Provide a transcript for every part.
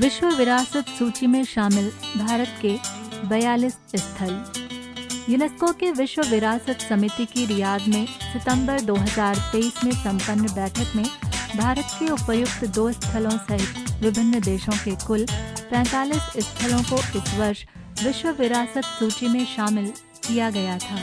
विश्व विरासत सूची में शामिल भारत के 42 स्थल। यूनेस्को के विश्व विरासत समिति की रियाद में सितंबर 2023 में संपन्न बैठक में भारत के उपर्युक्त 2 स्थलों सहित विभिन्न देशों के कुल 45 स्थलों को इस वर्ष विश्व विरासत सूची में शामिल किया गया था।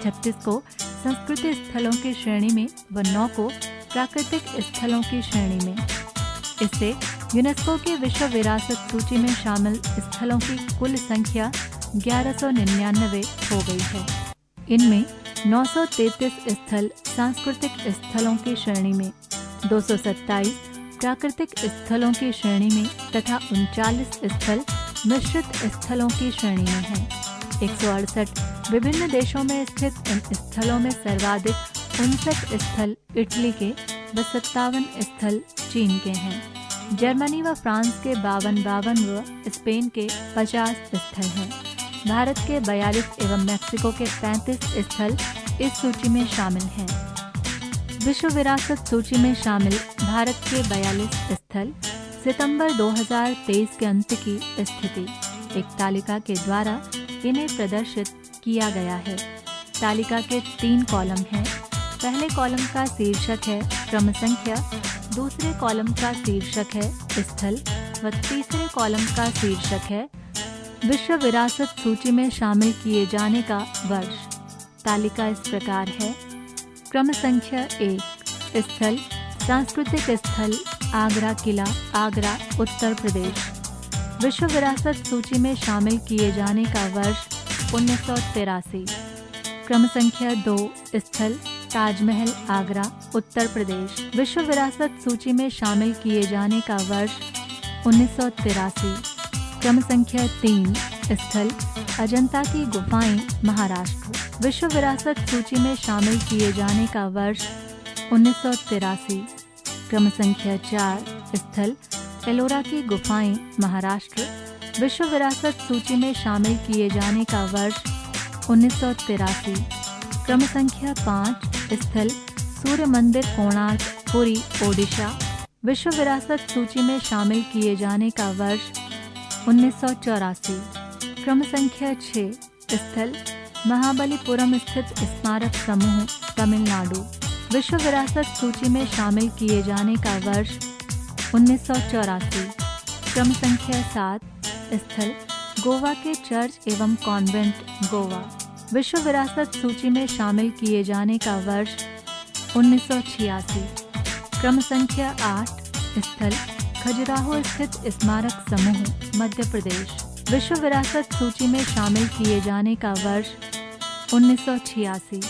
36 को संस्कृति स्थलों की श्रेणी में व 9 को प्राकृतिक स्थलों की श्रेणी में। इससे यूनेस्को के विश्व विरासत सूची में शामिल स्थलों की कुल संख्या 1199 हो गई है। इनमें 933 स्थल सांस्कृतिक स्थलों की श्रेणी में, 227 प्राकृतिक स्थलों की श्रेणी में तथा 39 स्थल मिश्रित स्थलों की श्रेणी में हैं। 168 विभिन्न देशों में स्थित इन स्थलों में सर्वाधिक 59 स्थल इटली के व 57 स्थल चीन के हैं। जर्मनी व फ्रांस के 52 व स्पेन के 50 स्थल हैं। भारत के 42 एवं मैक्सिको के 35 स्थल इस सूची में शामिल हैं। विश्व विरासत सूची में शामिल भारत के 42 स्थल सितंबर 2023 के अंत की स्थिति। एक तालिका के द्वारा इन्हें प्रदर्शित किया गया है। तालिका के 3 कॉलम हैं। पहले कॉलम का शीर्षक है क्रम संख्या, दूसरे कॉलम का शीर्षक है स्थल व तीसरे कॉलम का शीर्षक है विश्व विरासत सूची में शामिल किए जाने का वर्ष। तालिका इस प्रकार है। क्रम संख्या 1 स्थल सांस्कृतिक स्थल आगरा किला, आगरा, उत्तर प्रदेश। विश्व विरासत सूची में शामिल किए जाने का वर्ष 1983। क्रम संख्या 2 स्थल ताजमहल, आगरा, उत्तर प्रदेश। विश्व विरासत सूची में शामिल किए जाने का वर्ष 1983। क्रम संख्या 3 स्थल अजंता की गुफाएं, महाराष्ट्र। विश्व विरासत सूची में शामिल किए जाने का वर्ष 1983। क्रम संख्या 4 स्थल एलोरा की गुफाएं, महाराष्ट्र। विश्व विरासत सूची में शामिल किए जाने का वर्ष 1983। क्रम संख्या 5 स्थल सूर्य मंदिर, कोणार्क, पुरी, ओडिशा। विश्व विरासत सूची में शामिल किए जाने का वर्ष 1984। क्रम संख्या 6 स्थल महाबलीपुरम स्थित स्मारक समूह, तमिलनाडु। विश्व विरासत सूची में शामिल किए जाने का वर्ष 1984। क्रम संख्या 7 स्थल गोवा के चर्च एवं कॉन्वेंट, गोवा। विश्व विरासत सूची में शामिल किए जाने का वर्ष 1986। क्रम संख्या 8 स्थल खजुराहो स्थित स्मारक समूह, मध्य प्रदेश। विश्व विरासत सूची में शामिल किए जाने का वर्ष 1986।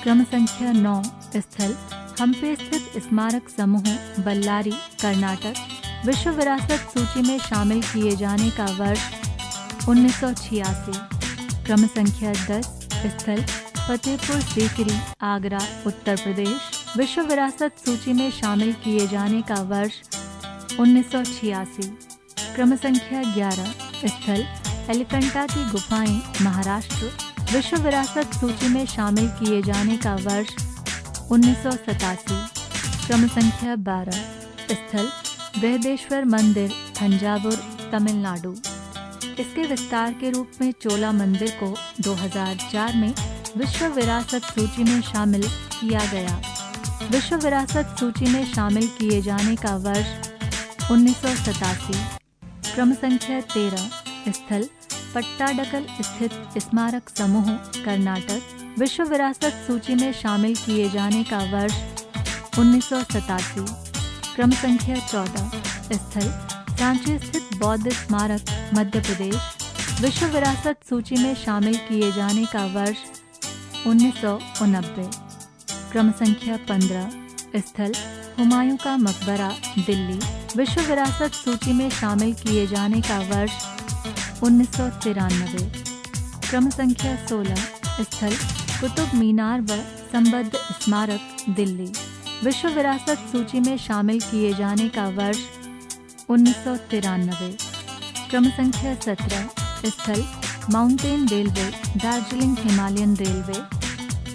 क्रम संख्या 9 स्थल हम्पी स्थित स्मारक समूह, बल्लारी, कर्नाटक। विश्व विरासत सूची में शामिल किए जाने का वर्ष 1986। क्रम संख्या 10 स्थल फतेहपुर सीकरी, आगरा, उत्तर प्रदेश। विश्व विरासत सूची में शामिल किए जाने का वर्ष 1986। क्रम संख्या 11 स्थल एलिफेंटा की गुफाएं, महाराष्ट्र। विश्व विरासत सूची में शामिल किए जाने का वर्ष 1987। क्रम संख्या 12 स्थल बृहदेश्वर मंदिर, तंजावुर, तमिलनाडु। इसके विस्तार के रूप में चोला मंदिर को 2004 में विश्व विरासत सूची में शामिल किया गया। विश्व विरासत सूची में शामिल किए जाने का वर्ष 1987। क्रम संख्या 13 स्थल पट्टाडकल स्थित स्मारक समूह, कर्नाटक। विश्व विरासत सूची में शामिल किए जाने का वर्ष 1987। क्रम संख्या 14 स्थल सांची स्थित बौद्ध स्मारक, मध्य प्रदेश। विश्व विरासत सूची में शामिल किए जाने का वर्ष 1989। क्रम संख्या 15 स्थल हुमायूं का मकबरा, दिल्ली। विश्व विरासत सूची में शामिल किए जाने का वर्ष 1993। क्रम संख्या 16 स्थल कुतुब मीनार व संबद्ध स्मारक, दिल्ली। विश्व विरासत सूची में शामिल किए जाने का वर्ष 1993। क्रम संख्या 17 स्थल mountain railway, Darjeeling Himalayan railway.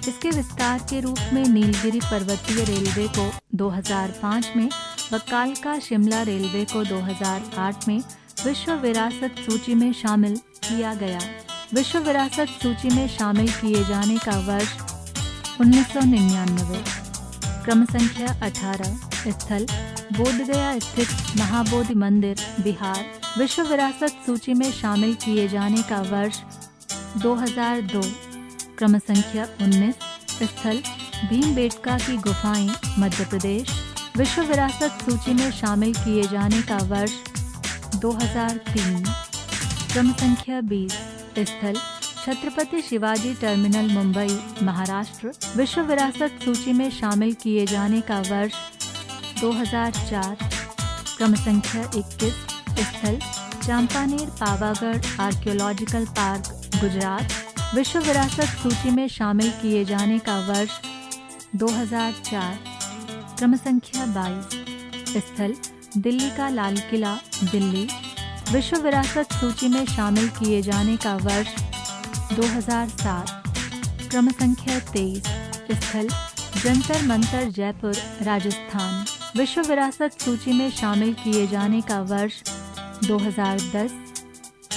इसके विस्तार के रूप में नीलगिरी पर्वतीय रेलवे को 2005 में व कालका शिमला रेलवे को 2008 में विश्व विरासत सूची में शामिल किया गया। विश्व विरासत सूची में शामिल किए जाने का वर्ष 1999। क्रम संख्या 18। स्थल बोधगया स्थित महाबोधि मंदिर, बिहार। विश्व विरासत सूची में शामिल किए जाने का वर्ष 2002। क्रम संख्या 19। स्थल भीमबेटका की गुफाएं, मध्य प्रदेश। विश्व विरासत सूची में शामिल किए जाने का वर्ष 2003। क्रम संख्या 20। स्थल छत्रपति शिवाजी टर्मिनल, मुंबई, महाराष्ट्र। विश्व विरासत सूची में शामिल किए जाने का वर्ष 2004। क्रम संख्या 21। स्थल चांपानेर पावागढ़ आर्कियोलॉजिकल पार्क, गुजरात। विश्व विरासत सूची में शामिल किए जाने का वर्ष 2004। क्रम संख्या 22। स्थल दिल्ली का लाल किला, दिल्ली। विश्व विरासत सूची में शामिल किए जाने का वर्ष 2007। क्रम संख्या 23। स्थल जंतर मंतर, जयपुर, राजस्थान। विश्व विरासत सूची में शामिल किए जाने का वर्ष 2010।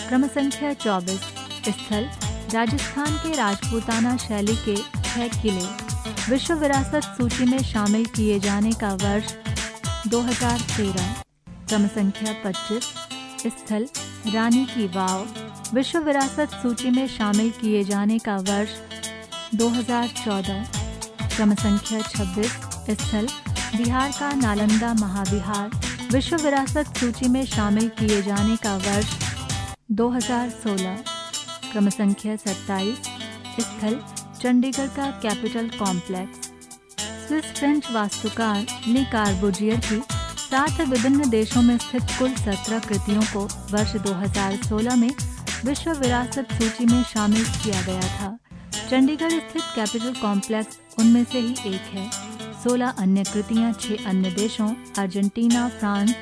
क्रम संख्या 24। स्थल राजस्थान के राजपूताना शैली के 6 किले। विश्व विरासत सूची में शामिल किए जाने का वर्ष 2013। क्रम संख्या 25। स्थल रानी की वाव। विश्व विरासत सूची में शामिल किए जाने का वर्ष 2014। क्रम संख्या 26। स्थल बिहार का नालंदा महाविहार। विश्व विरासत सूची में शामिल किए जाने का वर्ष 2016। क्रम संख्या 27। स्थल चंडीगढ़ का कैपिटल कॉम्प्लेक्स। स्विस फ्रेंच वास्तुकार ले कॉर्बुजियर की 7 विभिन्न देशों में स्थित कुल 17 कृतियों को वर्ष 2016 में विश्व विरासत सूची में शामिल किया गया था। चंडीगढ़ स्थित कैपिटल कॉम्प्लेक्स उनमें से ही एक है। 16 अन्य कृतियां 6 अन्य देशों Argentina, France,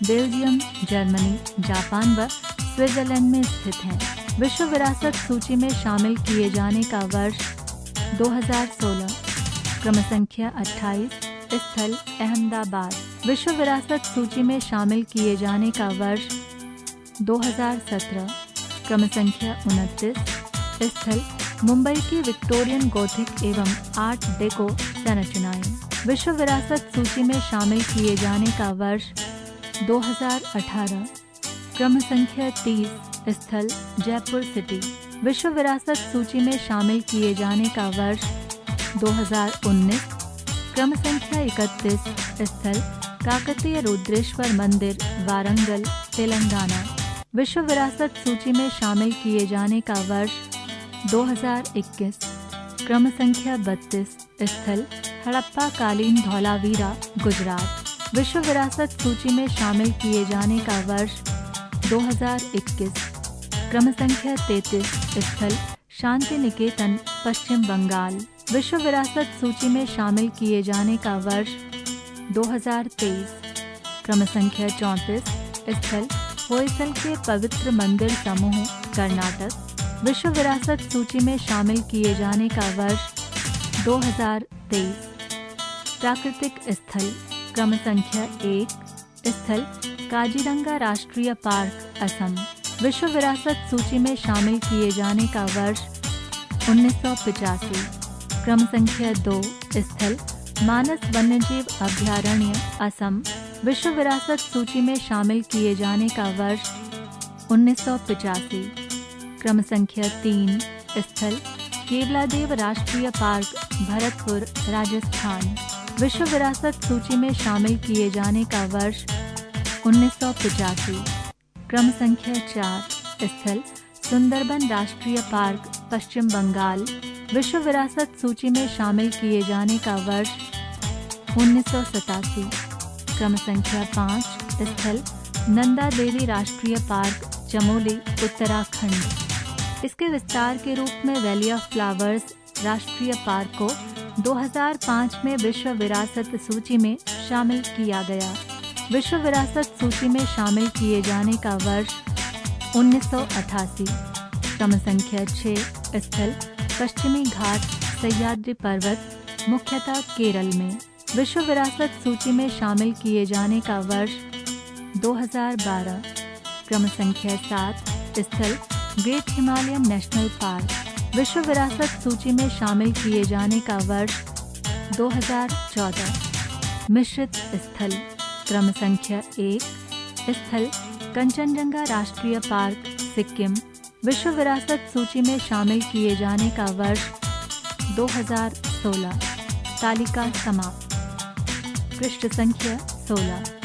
Belgium, Germany, Japan व स्विट्जरलैंड में स्थित हैं। विश्व विरासत सूची में शामिल किए जाने का वर्ष 2016। क्रम संख्या 28। स्थल अहमदाबाद। विश्व विरासत सूची में शामिल किए जाने का वर्ष 2017। क्रम संख्या 29। स्थल मुंबई की विक्टोरियन गोथिक एवं आर्ट डेको संरचनाएं। विश्व विरासत सूची में शामिल किए जाने का वर्ष 2018। क्रम संख्या 30। स्थल जयपुर सिटी। विश्व विरासत सूची में शामिल किए जाने का वर्ष 2019। क्रम संख्या 31। स्थल काकतीय रुद्रेश्वर मंदिर, वारंगल, तेलंगाना। विश्व विरासत सूची में शामिल किए जाने का वर्ष 2021। क्रम संख्या 32। स्थल हड़प्पा कालीन, धौलावीरा, गुजरात। विश्व विरासत सूची में शामिल किए जाने का वर्ष 2021। क्रम संख्या 33। स्थल शांति निकेतन, पश्चिम बंगाल। विश्व विरासत सूची में शामिल किए जाने का वर्ष 2023। क्रम संख्या 34। स्थल होयसल के पवित्र मंदिर समूह, कर्नाटक। विश्व विरासत सूची में शामिल किए जाने का वर्ष 2023। प्राकृतिक स्थल। क्रम संख्या 1। स्थल काजीरंगा राष्ट्रीय पार्क, असम। विश्व विरासत सूची में शामिल किए जाने का वर्ष 1985। क्रम संख्या 2। स्थल मानस वन्यजीव अभयारण्य, असम। विश्व विरासत सूची में शामिल किए जाने का वर्ष 1985। क्रम संख्या 3। स्थल केवलादेव राष्ट्रीय पार्क, भरतपुर, राजस्थान। विश्व विरासत सूची में शामिल किए जाने का वर्ष 1985। क्रम संख्या 4। स्थल सुंदरबन राष्ट्रीय पार्क, पश्चिम बंगाल। विश्व विरासत सूची में शामिल किए जाने का वर्ष 1987। क्रम संख्या 5। स्थल नंदा देवी राष्ट्रीय पार्क, चमोली, उत्तराखंड। इसके विस्तार के रूप में वैली ऑफ फ्लावर्स राष्ट्रीय पार्क को 2005 में विश्व विरासत सूची में शामिल किया गया। विश्व विरासत सूची में शामिल किए जाने का वर्ष 1988। क्रम संख्या 6। स्थल पश्चिमी घाट, सह्याद्री पर्वत, मुख्यतः केरल में। विश्व विरासत सूची में शामिल किए जाने का वर्ष 2012। क्रम संख्या 7 स्थल ग्रेट हिमालयन नेशनल पार्क। विश्व विरासत सूची में शामिल किए जाने का वर्ष 2014। मिश्रित स्थल क्रम संख्या 1 स्थल कंचनजंगा राष्ट्रीय पार्क सिक्किम। विश्व विरासत सूची में शामिल किए जाने का वर्ष 2016। तालिका समाप्त। पृष्ठ संख्या 16।